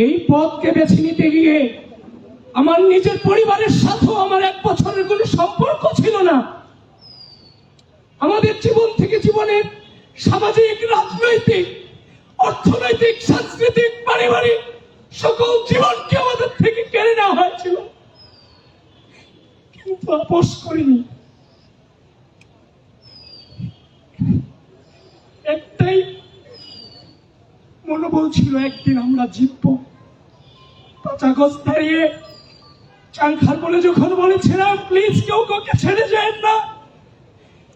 এই পথকে বেছে নিতে গিয়ে আমার নিজের পরিবারের সাথেও আমার 1 বছরের কোনো সম্পর্ক ছিল না। আমাদের জীবন থেকে জীবনের সামাজিক, রাজনৈতিক, অর্থনৈতিক, সাংস্কৃতিক, পারিবারিক সকল জীবনকে আমাদের থেকে কেড়ে নেওয়া হয়েছিল, কিন্তু আপোষ করিনি। একটাই মনোবল ছিল, একদিন আমরা জিতবো। 5 আগস্ট দাঁড়িয়ে চাংখার বলে যখন বলেছিলাম প্লিজ কেউ কাউকে ছেড়ে যায় না,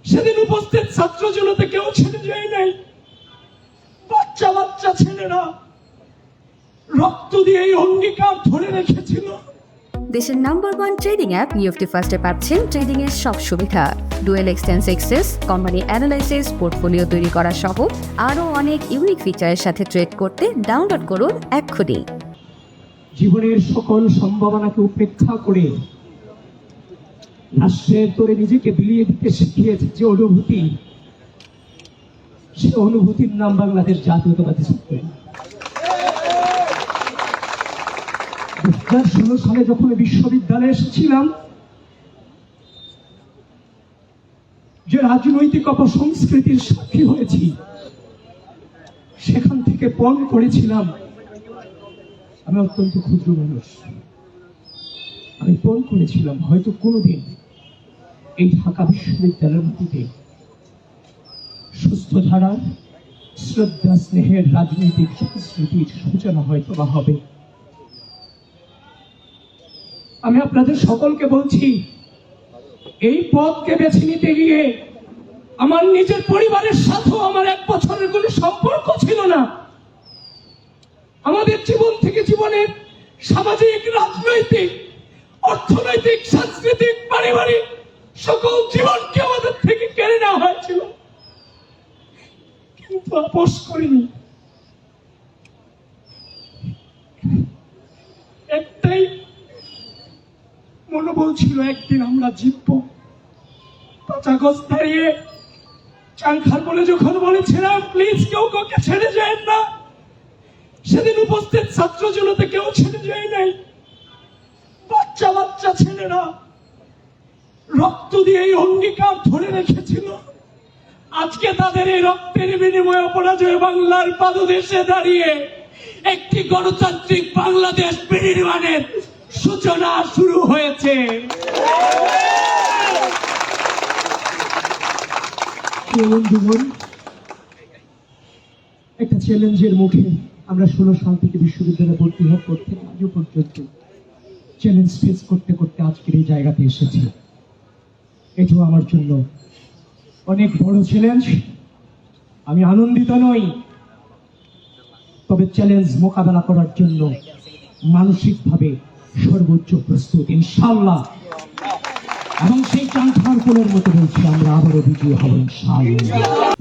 সেদিন উপস্থিত ছাত্র জনতা কেউ ছেড়ে যায় নাই। বাচ্চা বাচ্চা ছেলেরা রক্ত দিয়ে এই অঙ্গীকার ধরে রেখেছিল। দেশের নাম্বার 1 ট্রেডিং অ্যাপ নিফটি ফার্স্টে পাচ্ছেন ট্রেডিং এর সব সুবিধা, dual এক্সটেন্স access, company analysis, portfolio তৈরি করা সহ আরও অনেক ইউনিক ফিচারের সাথে ট্রেড করতে ডাউনলোড করুন এক্ষুনি। জীবনের সকল সম্ভাবনাকে উপেক্ষা করে রাষ্ট্রের তোরে নিজেকে বিলিয়ে দিতে শিখিয়েছে যে অনুভূতি, সে অনুভূতির নাম বাংলাদেশ জাতীয়তাবাদী ছাত্র। 2016 সালে যখন বিশ্ববিদ্যালয়ে এসেছিলাম, যে রাজনৈতিক অপসংস্কৃতির সাক্ষী হয়েছি, সেখান থেকে পণ করেছিলাম আমি অত্যন্ত ক্ষুদ্র মানুষ। আমি পণ করেছিলাম হয়তো কোনোদিন এই ঢাকা বিশ্ববিদ্যালয়ের মাটিতে সুস্থ ধারার, শ্রদ্ধা, স্নেহের রাজনৈতিক সংস্কৃতির সূচনা হয়তো বা হবে। আমি আপনাদের সকলকে বলছি, এই পথকে বেছে নিতে গিয়ে আমার নিজের পরিবারের সাথেও আমার 1 বছরের কোনো সম্পর্ক ছিল না। আমাদের জীবন থেকে জীবনের সামাজিক, রাজনৈতিক, অর্থনৈতিক, সাংস্কৃতিক, পারিবারিক সকল জীবনকে আমাদের থেকে কেড়ে নেওয়া হয়েছিল, কিন্তু আপোষ করিনি। একটাই মনোবল ছিল, একদিন আমরা জিতবো। 5 আগস্ট দাঁড়িয়ে চাংখার বলে যখন বলেছিলাম প্লিজ কেউ কাউকে ছেড়ে যায় না, সেদিন উপস্থিত ছাত্র জনতা কেউ ছেড়ে যায় নাই। বাচ্চা বাচ্চা ছেলেরা রক্ত দিয়ে এই অঙ্গীকার ধরে রেখেছিল। আজকে তাদের এই রক্তের বিনিময়ে অপরাজয় বাংলার পাদদেশে দাঁড়িয়ে একটি গণতান্ত্রিক বাংলাদেশ বিনির্মাণের সূচনা শুরু হয়েছে। বন্ধুগণ, একটা চ্যালেঞ্জের মুখে আমরা 16 সাল থেকে বিশ্ববিদ্যালয়ে ভর্তি হওয়ার পর থেকে আজও পর্যন্ত চ্যালেঞ্জ ফেস করতে করতে আজকের এই জায়গাতে এসেছি। এটাও আমার জন্য অনেক বড় চ্যালেঞ্জ। আমি আনন্দিত নই, তবে চ্যালেঞ্জ মোকাবেলা করার জন্য মানসিকভাবে সর্বোচ্চ প্রস্তুত ইনশাআল্লাহ। এবং সেই চাংখার কোলের মতো বলছি আমরা আবারও বিজয়ী হব ইনশাআল্লাহ।